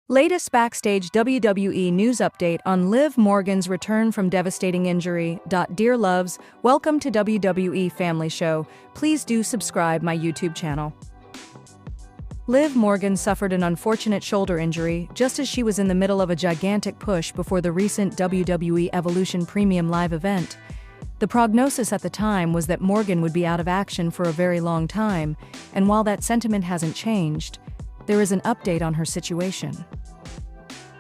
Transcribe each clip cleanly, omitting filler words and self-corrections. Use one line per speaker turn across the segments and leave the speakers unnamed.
Latest Backstage WWE news update on Liv Morgan's return from devastating injury. Dear loves, welcome to WWE Family Show. Please do subscribe my YouTube channel. Liv Morgan suffered an unfortunate shoulder injury just as she was in the middle of a gigantic push before the recent WWE Evolution Premium Live event. The prognosis at the time was that Morgan would be out of action for a very long time, and while that sentiment hasn't changed, there is an update on her situation.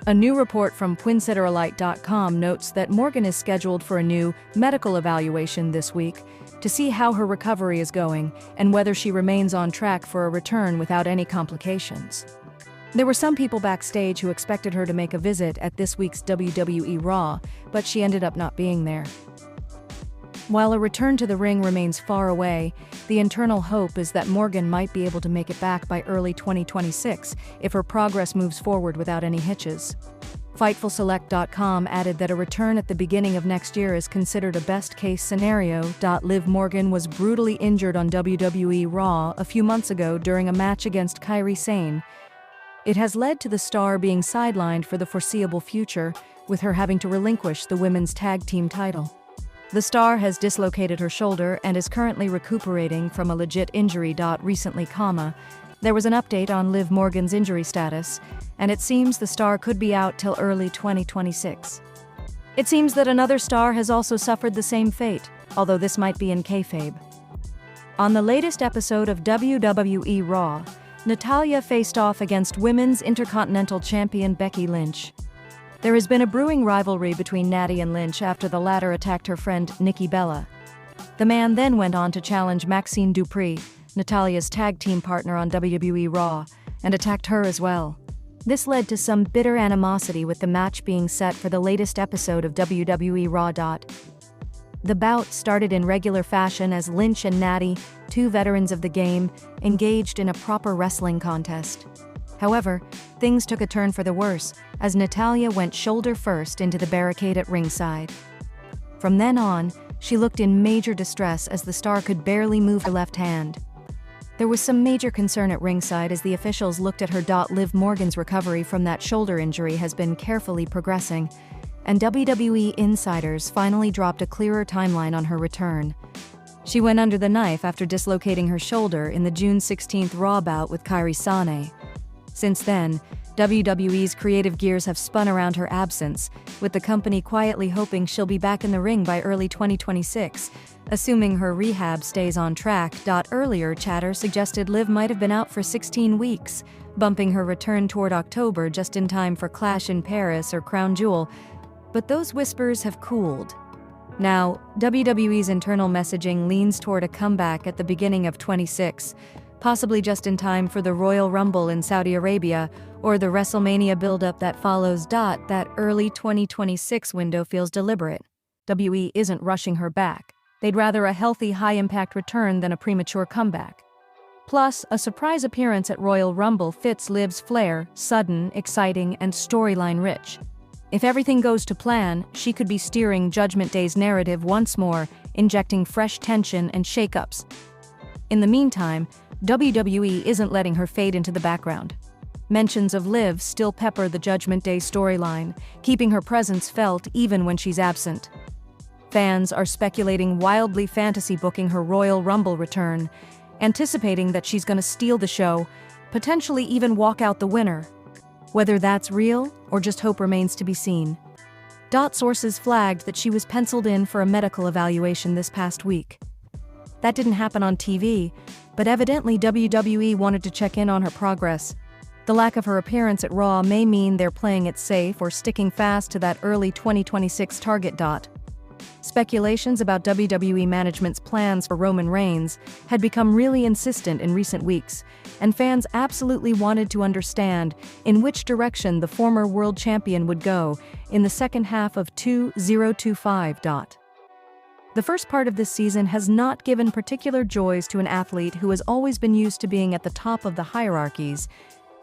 A new report from Injury.Dear notes that Morgan is scheduled for a new medical evaluation this week to see how her recovery is going and whether she remains on track for a return without any complications. There were some people backstage who expected her to make a visit at this week's WWE Raw, but she ended up not being there. While a return to the ring remains far away, the internal hope is that Morgan might be able to make it back by early 2026 if her progress moves forward without any hitches. FightfulSelect.com added that a return at the beginning of next year is considered a best-case scenario. Liv Morgan was brutally injured on WWE Raw a few months ago during a match against Kairi Sane. It has led to the star being sidelined for the foreseeable future, with her having to relinquish the women's tag team title. The star has dislocated her shoulder and is currently recuperating from a legit injury. Recently, there was an update on Liv Morgan's injury status, and it seems the star could be out till early 2026. It seems that another star has also suffered the same fate, although this might be in kayfabe. On the latest episode of WWE Raw, Natalya faced off against Women's Intercontinental Champion Becky Lynch. There has been a brewing rivalry between Natty and Lynch after the latter attacked her friend Nikki Bella. The man then went on to challenge Maxine Dupri, Natalya's tag team partner on WWE Raw, and attacked her as well. This led to some bitter animosity, with the match being set for the latest episode of WWE Raw. The bout started in regular fashion as Lynch and Natty, two veterans of the game, engaged in a proper wrestling contest. However, things took a turn for the worse, as Natalya went shoulder first into the barricade at ringside. From then on, she looked in major distress as the star could barely move her left hand. There was some major concern at ringside as the officials looked at her. Liv Morgan's recovery from that shoulder injury has been carefully progressing, and WWE insiders finally dropped a clearer timeline on her return. She went under the knife after dislocating her shoulder in the June 16th Raw bout with Kairi Sane. Since then, WWE's creative gears have spun around her absence, with the company quietly hoping she'll be back in the ring by early 2026, assuming her rehab stays on track. Earlier chatter suggested Liv might have been out for 16 weeks, bumping her return toward October just in time for Clash in Paris or Crown Jewel, but those whispers have cooled. Now, WWE's internal messaging leans toward a comeback at the beginning of 26, possibly just in time for the Royal Rumble in Saudi Arabia or the WrestleMania build-up that follows. That early 2026 window feels deliberate. WWE isn't rushing her back. They'd rather a healthy, high-impact return than a premature comeback. Plus, a surprise appearance at Royal Rumble fits Liv's flair, sudden, exciting, and storyline-rich. If everything goes to plan, she could be steering Judgment Day's narrative once more, injecting fresh tension and shakeups. In the meantime, WWE isn't letting her fade into the background. Mentions of Liv still pepper the Judgment Day storyline, keeping her presence felt even when she's absent. Fans are speculating wildly fantasy booking her Royal Rumble return, anticipating that she's gonna steal the show, potentially even walk out the winner. Whether that's real or just hope remains to be seen. Sources flagged that she was penciled in for a medical evaluation this past week. That didn't happen on TV, but evidently WWE wanted to check in on her progress. The lack of her appearance at Raw may mean they're playing it safe or sticking fast to that early 2026 target. Speculations about WWE management's plans for Roman Reigns had become really insistent in recent weeks, and fans absolutely wanted to understand in which direction the former world champion would go in the second half of 2025. The first part of this season has not given particular joys to an athlete who has always been used to being at the top of the hierarchies,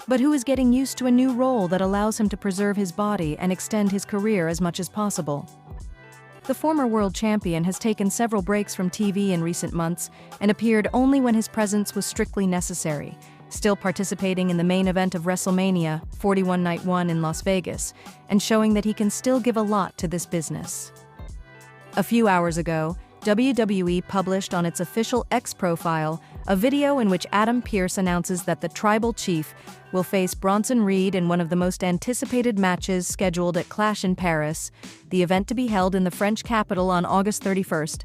but who is getting used to a new role that allows him to preserve his body and extend his career as much as possible. The former world champion has taken several breaks from TV in recent months and appeared only when his presence was strictly necessary, still participating in the main event of WrestleMania 41 Night 1 in Las Vegas, and showing that he can still give a lot to this business. A few hours ago, WWE published on its official X profile a video in which Adam Pearce announces that the Tribal Chief will face Bronson Reed in one of the most anticipated matches scheduled at Clash in Paris, the event to be held in the French capital on August 31st.